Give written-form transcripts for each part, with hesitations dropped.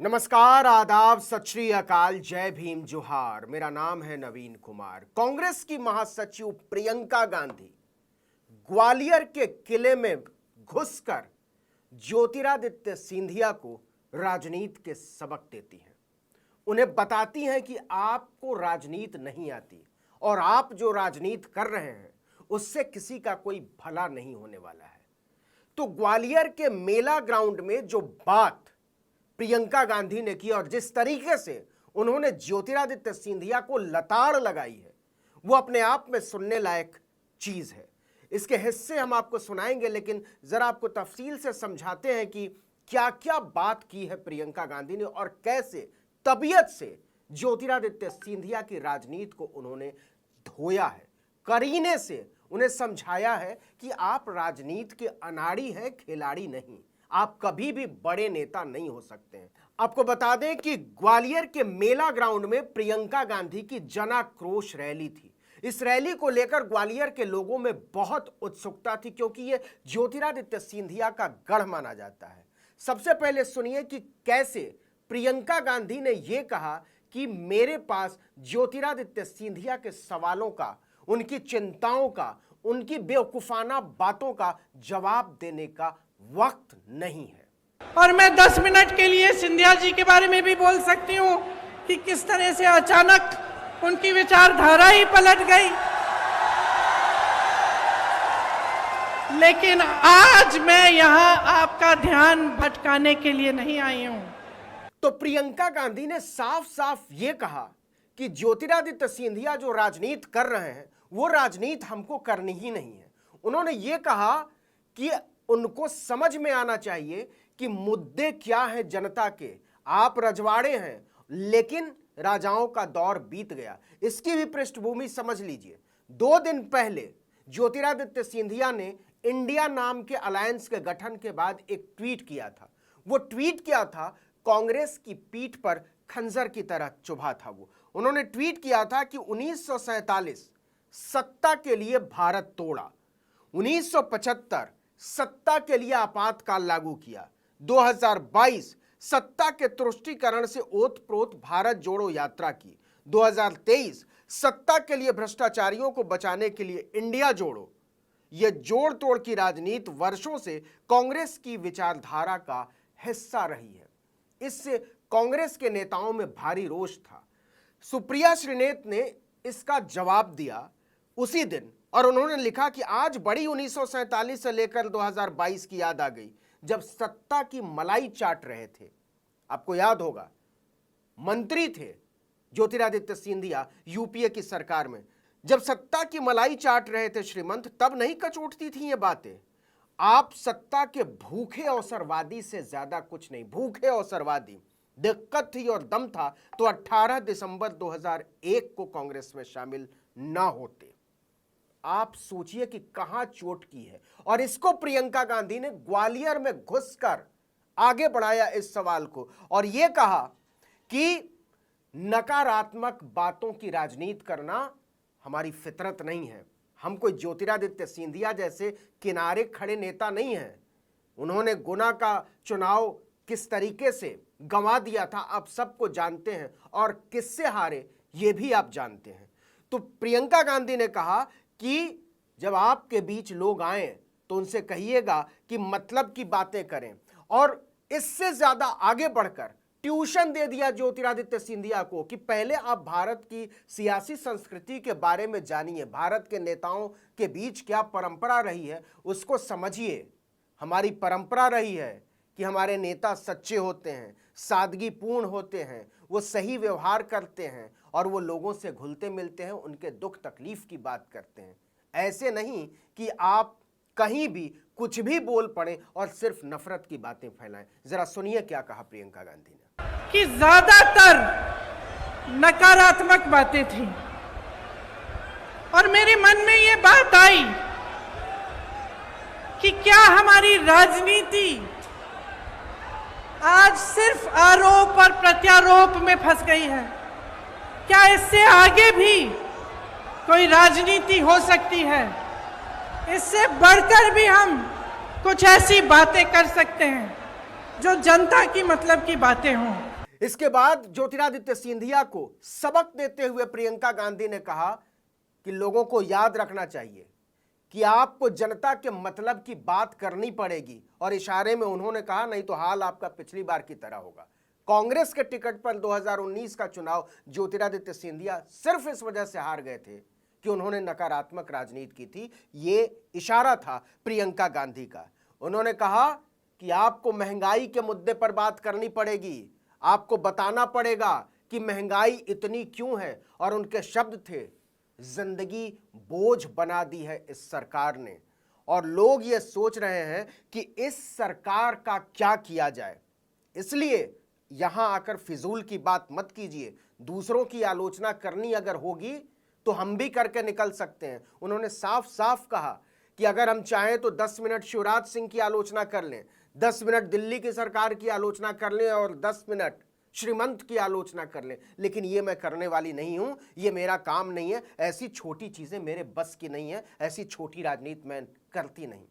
नमस्कार, आदाब, सत श्री अकाल, जय भीम, जोहार। मेरा नाम है नवीन कुमार। कांग्रेस की महासचिव प्रियंका गांधी ग्वालियर के किले में घुसकर ज्योतिरादित्य सिंधिया को राजनीति के सबक देती हैं। उन्हें बताती हैं कि आपको राजनीति नहीं आती और आप जो राजनीति कर रहे हैं उससे किसी का कोई भला नहीं होने वाला है। तो ग्वालियर के मेला ग्राउंड में जो बात प्रियंका गांधी ने की और जिस तरीके से उन्होंने ज्योतिरादित्य सिंधिया को लताड़ लगाई है, वो अपने आप में सुनने लायक चीज है। इसके हिस्से हम आपको सुनाएंगे, लेकिन जरा आपको तफसील से समझाते हैं कि क्या क्या बात की है प्रियंका गांधी ने और कैसे तबीयत से ज्योतिरादित्य सिंधिया की राजनीति को उन्होंने धोया है। करीने से उन्हें समझाया है कि आप राजनीति के अनाड़ी हैं, खिलाड़ी नहीं। आप कभी भी बड़े नेता नहीं हो सकते हैं। आपको बता दें कि ग्वालियर के मेला ग्राउंड में प्रियंका गांधी की जनाक्रोश रैली थी। इस रैली को लेकर ग्वालियर के लोगों में बहुत उत्सुकता थी, क्योंकि यह ज्योतिरादित्य सिंधिया का गढ़ माना जाता है। सबसे पहले सुनिए कि कैसे प्रियंका गांधी ने यह कहा कि मेरे पास ज्योतिरादित्य सिंधिया के सवालों का, उनकी चिंताओं का, उनकी बेवकूफाना बातों का जवाब देने का वक्त नहीं है। और मैं 10 मिनट के लिए सिंधिया जी के बारे में भी बोल सकती हूँ कि किस तरह से अचानक उनकी विचारधारा ही पलट गई। लेकिन आज मैं यहाँ आपका ध्यान भटकाने के लिए नहीं आई हूँ। तो प्रियंका गांधी ने साफ साफ ये कहा कि ज्योतिरादित्य सिंधिया जो राजनीति कर रहे हैं वो राजनीति हमको करनी ही नहीं है। उन्होंने ये कहा कि उनको समझ में आना चाहिए कि मुद्दे क्या हैं जनता के। आप रजवाड़े हैं, लेकिन राजाओं का दौर बीत गया। इसकी भी पृष्ठभूमि समझ लीजिए। 2 दिन पहले ज्योतिरादित्य सिंधिया ने इंडिया नाम के अलायंस के गठन के बाद एक ट्वीट किया था। वो ट्वीट किया था कांग्रेस की पीठ पर खंजर की तरह चुभा था। उन्होंने ट्वीट किया था कि 1947 सत्ता के लिए भारत तोड़ा, 1975 सत्ता के लिए आपातकाल लागू किया, 2022 सत्ता के तुष्टीकरण से ओतप्रोत भारत जोड़ो यात्रा की, 2023 सत्ता के लिए भ्रष्टाचारियों को बचाने के लिए इंडिया जोड़ो। यह जोड़ तोड़ की राजनीति वर्षों से कांग्रेस की विचारधारा का हिस्सा रही है। इससे कांग्रेस के नेताओं में भारी रोष था। सुप्रिया श्रीनेत ने इसका जवाब दिया उसी दिन और उन्होंने लिखा कि आज बड़ी 1947 से लेकर 2022 की याद आ गई, जब सत्ता की मलाई चाट रहे थे। आपको याद होगा, मंत्री थे ज्योतिरादित्य सिंधिया यूपीए की सरकार में। जब सत्ता की मलाई चाट रहे थे श्रीमंत, तब नहीं कचोटती थी ये बातें। आप सत्ता के भूखे अवसरवादी से ज्यादा कुछ नहीं, भूखे अवसरवादी। दिक्कत थी और दम था तो 18 दिसंबर 2001 को कांग्रेस में शामिल ना होते। आप सोचिए कि कहां चोट की है। और इसको प्रियंका गांधी ने ग्वालियर में घुसकर आगे बढ़ाया इस सवाल को और यह कहा कि नकारात्मक बातों की राजनीति करना हमारी फितरत नहीं है। हम कोई ज्योतिरादित्य सिंधिया जैसे किनारे खड़े नेता नहीं हैं। उन्होंने गुना का चुनाव किस तरीके से गंवा दिया था आप सबको जानते हैं, और किससे हारे ये भी आप जानते हैं। तो प्रियंका गांधी ने कहा कि जब आपके बीच लोग आए तो उनसे कहिएगा कि मतलब की बातें करें, और इससे ज्यादा आगे बढ़कर ट्यूशन दे दिया ज्योतिरादित्य सिंधिया को कि पहले आप भारत की सियासी संस्कृति के बारे में जानिए, भारत के नेताओं के बीच क्या परंपरा रही है उसको समझिए। हमारी परंपरा रही है कि हमारे नेता सच्चे होते हैं, सादगीपूर्ण होते हैं, वो सही व्यवहार करते हैं और वो लोगों से घुलते मिलते हैं, उनके दुख तकलीफ की बात करते हैं। ऐसे नहीं कि आप कहीं भी कुछ भी बोल पड़े और सिर्फ नफरत की बातें फैलाएं। जरा सुनिए क्या कहा प्रियंका गांधी ने। कि ज्यादातर नकारात्मक बातें थी और मेरे मन में ये बात आई कि क्या हमारी राजनीति आज सिर्फ आरोप और प्रत्यारोप में फंस गई है? क्या इससे आगे भी कोई राजनीति हो सकती है? इससे बढ़कर भी हम कुछ ऐसी बातें कर सकते हैं जो जनता की मतलब की बातें हों। इसके बाद ज्योतिरादित्य सिंधिया को सबक देते हुए प्रियंका गांधी ने कहा कि लोगों को याद रखना चाहिए कि आपको जनता के मतलब की बात करनी पड़ेगी, और इशारे में उन्होंने कहा नहीं तो हाल आपका पिछली बार की तरह होगा। कांग्रेस के टिकट पर 2019 का चुनाव ज्योतिरादित्य सिंधिया सिर्फ इस वजह से हार गए थे कि उन्होंने नकारात्मक राजनीति की थी। ये इशारा था प्रियंका गांधी का। उन्होंने कहा कि आपको महंगाई के मुद्दे पर बात करनी पड़ेगी, आपको बताना पड़ेगा कि महंगाई इतनी क्यों है, और उनके शब्द थे जिंदगी बोझ बना दी है इस सरकार ने, और लोग ये सोच रहे हैं कि इस सरकार का क्या किया जाए। इसलिए यहां आकर फिजूल की बात मत कीजिए। दूसरों की आलोचना करनी अगर होगी तो हम भी करके निकल सकते हैं। उन्होंने साफ साफ कहा कि अगर हम चाहें तो 10 मिनट शिवराज सिंह की आलोचना कर लें, 10 मिनट दिल्ली की सरकार की आलोचना कर लें और 10 मिनट श्रीमंत की आलोचना कर लें, लेकिन ये मैं करने वाली नहीं हूं, ये मेरा काम नहीं है। ऐसी छोटी चीजें मेरे बस की नहीं है, ऐसी छोटी राजनीति मैं करती नहीं।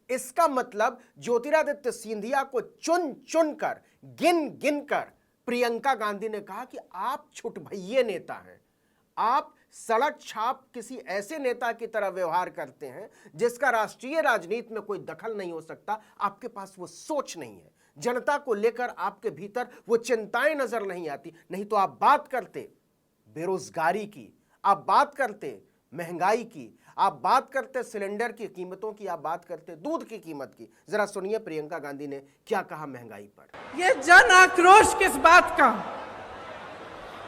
इसका मतलब ज्योतिरादित्य सिंधिया को चुन चुन कर, गिन गिन कर प्रियंका गांधी ने कहा कि आप छुटभइये नेता हैं, आप सड़क छाप किसी ऐसे नेता की तरह व्यवहार करते हैं जिसका राष्ट्रीय राजनीति में कोई दखल नहीं हो सकता। आपके पास वो सोच नहीं है, जनता को लेकर आपके भीतर वो चिंताएं नजर नहीं आती। नहीं तो आप बात करते बेरोजगारी की, आप बात करते महंगाई की, आप बात करते सिलेंडर की कीमतों की, आप बात करते दूध की कीमत की। जरा सुनिए प्रियंका गांधी ने क्या कहा महंगाई पर। ये जन आक्रोश किस बात का?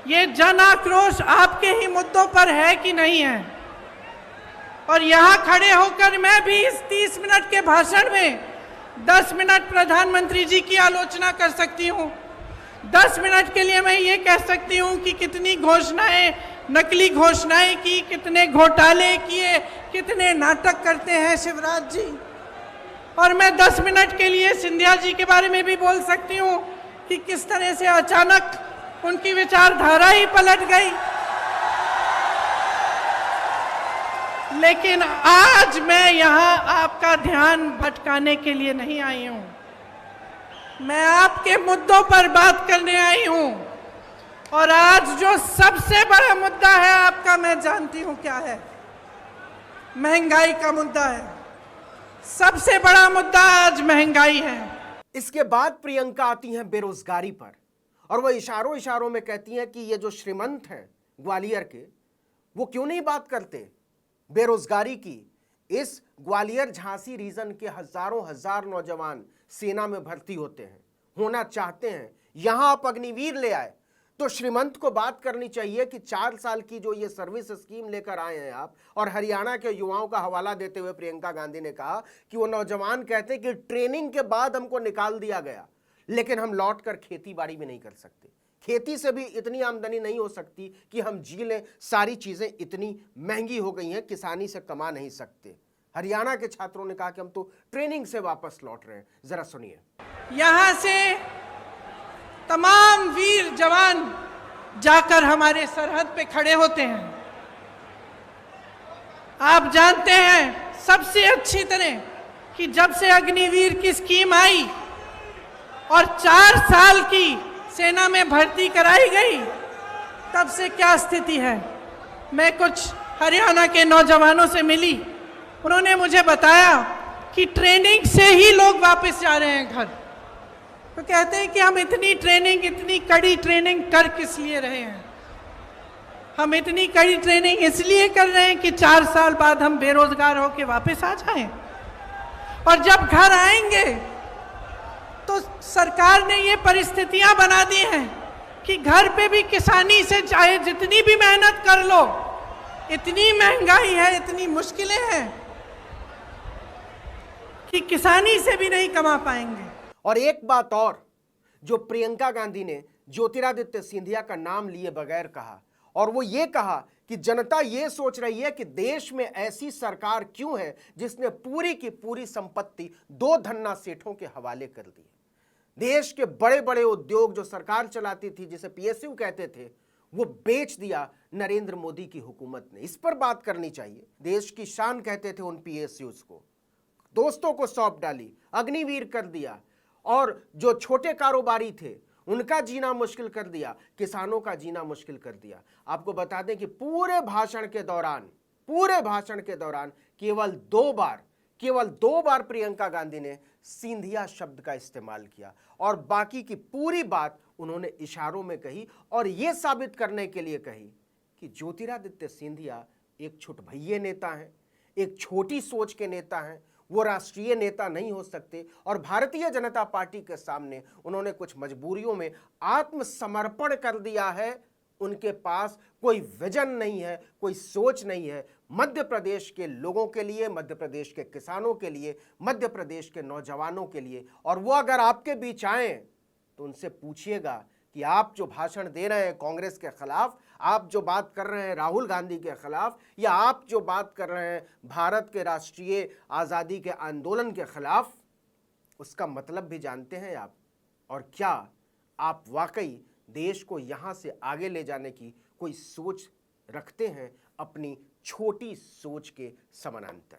ये जन आक्रोश आपके ही मुद्दों पर है कि नहीं है? और यहां खड़े होकर मैं भी इस 30 मिनट के भाषण में 10 मिनट प्रधानमंत्री जी की आलोचना कर सकती हूं। 10 मिनट के लिए मैं ये कह सकती हूं कि कितनी घोषणाएं, नकली घोषणाएं की, कितने घोटाले किए, कितने नाटक करते हैं शिवराज जी। और मैं 10 मिनट के लिए सिंधिया जी के बारे में भी बोल सकती हूं कि किस तरह से अचानक उनकी विचारधारा ही पलट गई। लेकिन आज मैं यहां आपका ध्यान भटकाने के लिए नहीं आई हूं, मैं आपके मुद्दों पर बात करने आई हूं। और आज जो सबसे बड़ा मुद्दा है आपका, मैं जानती हूं क्या है। महंगाई का मुद्दा है, सबसे बड़ा मुद्दा आज महंगाई है। इसके बाद प्रियंका आती हैं बेरोजगारी पर, और वह इशारों इशारों में कहती हैं कि ये जो श्रीमंत हैं ग्वालियर के, वो क्यों नहीं बात करते बेरोजगारी की। इस ग्वालियर झांसी रीजन के हजारों हजार नौजवान सेना में भर्ती होते हैं, होना चाहते हैं, यहां आप अग्निवीर ले आए तो श्रीमंत को बात करनी चाहिए कि 4 साल की जो ये सर्विस स्कीम लेकर आए हैं आप। और हरियाणा के युवाओं का हवाला देते हुए प्रियंका गांधी ने कहा कि वो नौजवान कहते हैं कि ट्रेनिंग के बाद हमको निकाल दिया गया, लेकिन हम लौट कर खेती बाड़ी भी नहीं कर सकते, खेती से भी इतनी आमदनी नहीं हो सकती कि हम जी लें, सारी चीजें इतनी महंगी हो गई हैं, किसानी से कमा नहीं सकते। हरियाणा के छात्रों ने कहा कि हम तो ट्रेनिंग से वापस लौट रहे हैं। जरा सुनिए। यहां से तमाम वीर जवान जाकर हमारे सरहद पे खड़े होते हैं। आप जानते हैं सबसे अच्छी तरह कि जब से अग्निवीर की स्कीम आई और 4 साल की सेना में भर्ती कराई गई, तब से क्या स्थिति है। मैं कुछ हरियाणा के नौजवानों से मिली, उन्होंने मुझे बताया कि ट्रेनिंग से ही लोग वापस जा रहे हैं घर। तो कहते हैं कि हम इतनी ट्रेनिंग, इतनी कड़ी ट्रेनिंग कर किस लिए रहे हैं। हम इतनी कड़ी ट्रेनिंग इसलिए कर रहे हैं कि 4 साल बाद हम बेरोजगार होकर वापस आ जाएं, और जब घर आएंगे तो सरकार ने ये परिस्थितियां बना दी हैं कि घर पे भी किसानी से चाहे जितनी भी मेहनत कर लो, इतनी महंगाई है, इतनी मुश्किलें हैं कि किसानी से भी नहीं कमा पाएंगे। और एक बात और जो प्रियंका गांधी ने ज्योतिरादित्य सिंधिया का नाम लिए बगैर कहा, और वो ये कहा कि जनता ये सोच रही है कि देश में ऐसी सरकार क्यों है जिसने पूरी की पूरी संपत्ति 2 धन्ना सेठों के हवाले कर दी। देश के बड़े बड़े उद्योग जो सरकार चलाती थी, जिसे पीएसयू कहते थे, वो बेच दिया नरेंद्र मोदी की हुकूमत ने। इस पर बात करनी चाहिए। देश की शान कहते थे उन पीएसयूज को, दोस्तों को सौंप डाली, अग्निवीर कर दिया, और जो छोटे कारोबारी थे उनका जीना मुश्किल कर दिया, किसानों का जीना मुश्किल कर दिया। आपको बता दें कि पूरे भाषण के दौरान केवल दो बार प्रियंका गांधी ने सिंधिया शब्द का इस्तेमाल किया और बाकी की पूरी बात उन्होंने इशारों में कही और यह साबित करने के लिए कही कि ज्योतिरादित्य सिंधिया एक छुटभइये नेता हैं, एक छोटी सोच के नेता हैं, वो राष्ट्रीय नेता नहीं हो सकते और भारतीय जनता पार्टी के सामने उन्होंने कुछ मजबूरियों में आत्मसमर्पण कर दिया है। उनके पास कोई विजन नहीं है, कोई सोच नहीं है मध्य प्रदेश के लोगों के लिए, मध्य प्रदेश के किसानों के लिए, मध्य प्रदेश के नौजवानों के लिए। और वो अगर आपके बीच आए तो उनसे पूछिएगा कि आप जो भाषण दे रहे हैं कांग्रेस के खिलाफ, आप जो बात कर रहे हैं राहुल गांधी के खिलाफ, या आप जो बात कर रहे हैं भारत के राष्ट्रीय आज़ादी के आंदोलन के खिलाफ, उसका मतलब भी जानते हैं आप? और क्या आप वाकई देश को यहां से आगे ले जाने की कोई सोच रखते हैं अपनी छोटी सोच के समानांतर?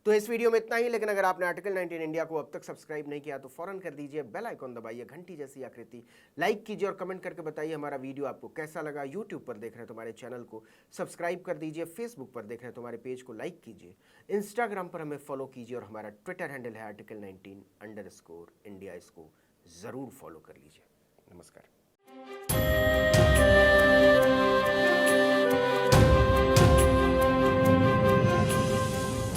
तो इस वीडियो में इतना ही, लेकिन अगर आपने आर्टिकल 19 इंडिया को अब तक सब्सक्राइब नहीं किया तो फौरन कर दीजिए, बेल आइकॉन दबाइए, घंटी जैसी आकृति, लाइक कीजिए और कमेंट करके बताइए हमारा वीडियो आपको कैसा लगा। यूट्यूब पर देख रहे हैं तो हमारे चैनल को सब्सक्राइब कर दीजिए, फेसबुक पर देख रहे हैं तो हमारे पेज को लाइक कीजिए, इंस्टाग्राम पर हमें फॉलो कीजिए और हमारा ट्विटर हैंडल है article19_India, इसको ज़रूर फॉलो कर लीजिए। नमस्कार।